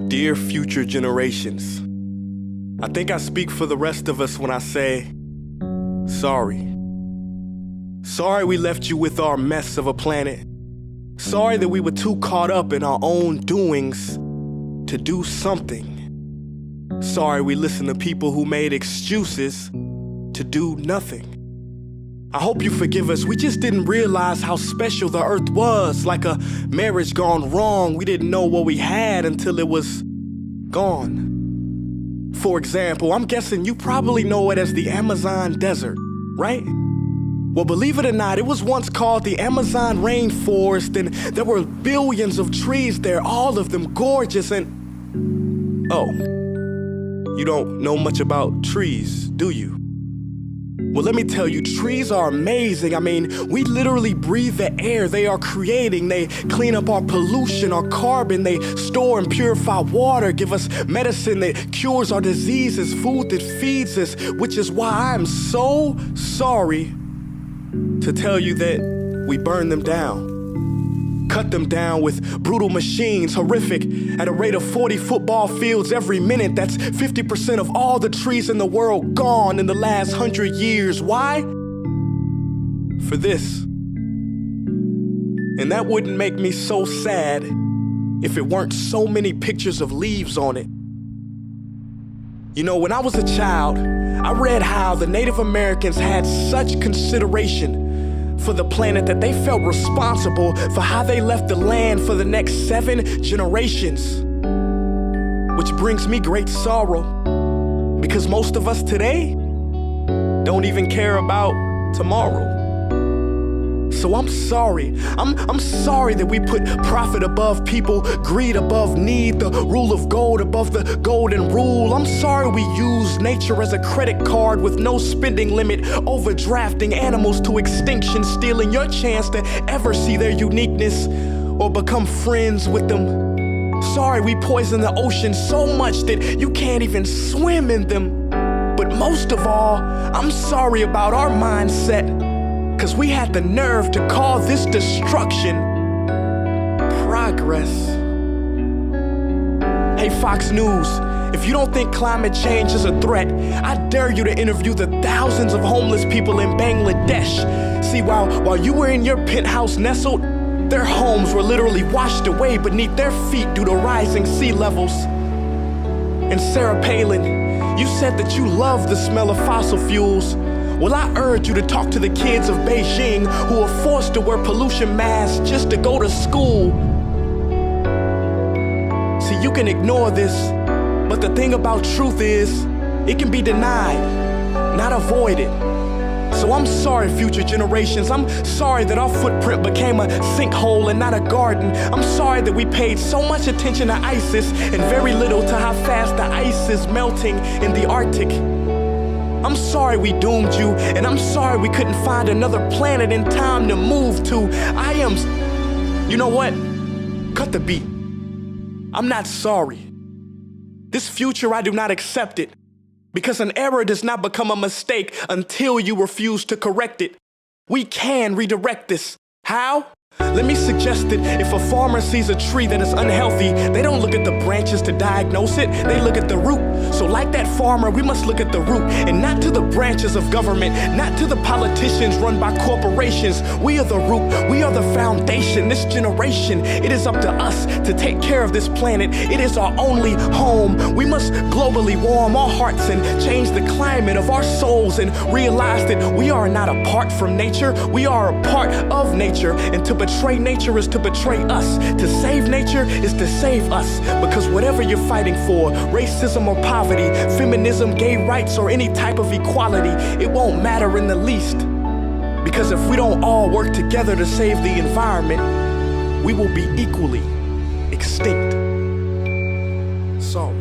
Dear future generations, I think I speak for the rest of us when I say, sorry. Sorry we left you with our mess of a planet. Sorry that we were too caught up in our own doings to do something. Sorry we listened to people who made excuses to do nothing. I hope you forgive us. We just didn't realize how special the earth was. Like a marriage gone wrong, we didn't know what we had until it was gone. For example, I'm guessing you probably know it as the Amazon desert, right? Well, believe it or not, it was once called the Amazon rainforest, and there were billions of trees there, all of them gorgeous, and... Oh, you don't know much about trees, do you? Well, let me tell you, trees are amazing. I mean, we literally breathe the air they are creating. They clean up our pollution, our carbon. They store and purify water, give us medicine that cures our diseases, food that feeds us, which is why I'm so sorry to tell you that we burn them down. Cut them down with brutal machines, horrific, at a rate of 40 football fields every minute. That's 50% of all the trees in the world gone in the last 100 years. Why? For this. And that wouldn't make me so sad if it weren't so many pictures of leaves on it. You know, when I was a child, I read how the Native Americans had such consideration for the planet that they felt responsible for how they left the land for the next 7 generations. Which brings me great sorrow, because most of us today don't even care about tomorrow. So I'm sorry. I'm sorry that we put profit above people, greed above need, the rule of gold above the golden rule. I'm sorry we use nature as a credit card with no spending limit, overdrafting animals to extinction, stealing your chance to ever see their uniqueness or become friends with them. Sorry we poison the ocean so much that you can't even swim in them. But most of all, I'm sorry about our mindset, 'cause we had the nerve to call this destruction progress. Hey Fox News, if you don't think climate change is a threat, I dare you to interview the thousands of homeless people in Bangladesh. See, while you were in your penthouse nestled, their homes were literally washed away beneath their feet due to rising sea levels. And Sarah Palin, you said that you love the smell of fossil fuels. Well, I urge you to talk to the kids of Beijing who are forced to wear pollution masks just to go to school. See, you can ignore this, but the thing about truth is, it can be denied, not avoided. So I'm sorry, future generations. I'm sorry that our footprint became a sinkhole and not a garden. I'm sorry that we paid so much attention to ISIS and very little to how fast the ice is melting in the Arctic. I'm sorry we doomed you, and I'm sorry we couldn't find another planet in time to move to. You know what? Cut the beat. I'm not sorry. This future, I do not accept it, because an error does not become a mistake until you refuse to correct it. We can redirect this. How? Let me suggest that if a farmer sees a tree that is unhealthy, they don't look at the branches to diagnose it, they look at the root. So like that farmer, we must look at the root and not to the branches of government, not to the politicians run by corporations. We are the root, we are the foundation. This generation, it is up to us to take care of this planet. It is our only home. We must globally warm our hearts and change the climate of our souls and realize that we are not apart from nature, we are a part of nature. And to betray nature is to betray us. To save nature is to save us. Because whatever you're fighting for, racism or poverty, feminism, gay rights, or any type of equality, it won't matter in the least. Because if we don't all work together to save the environment, we will be equally extinct. Sorry.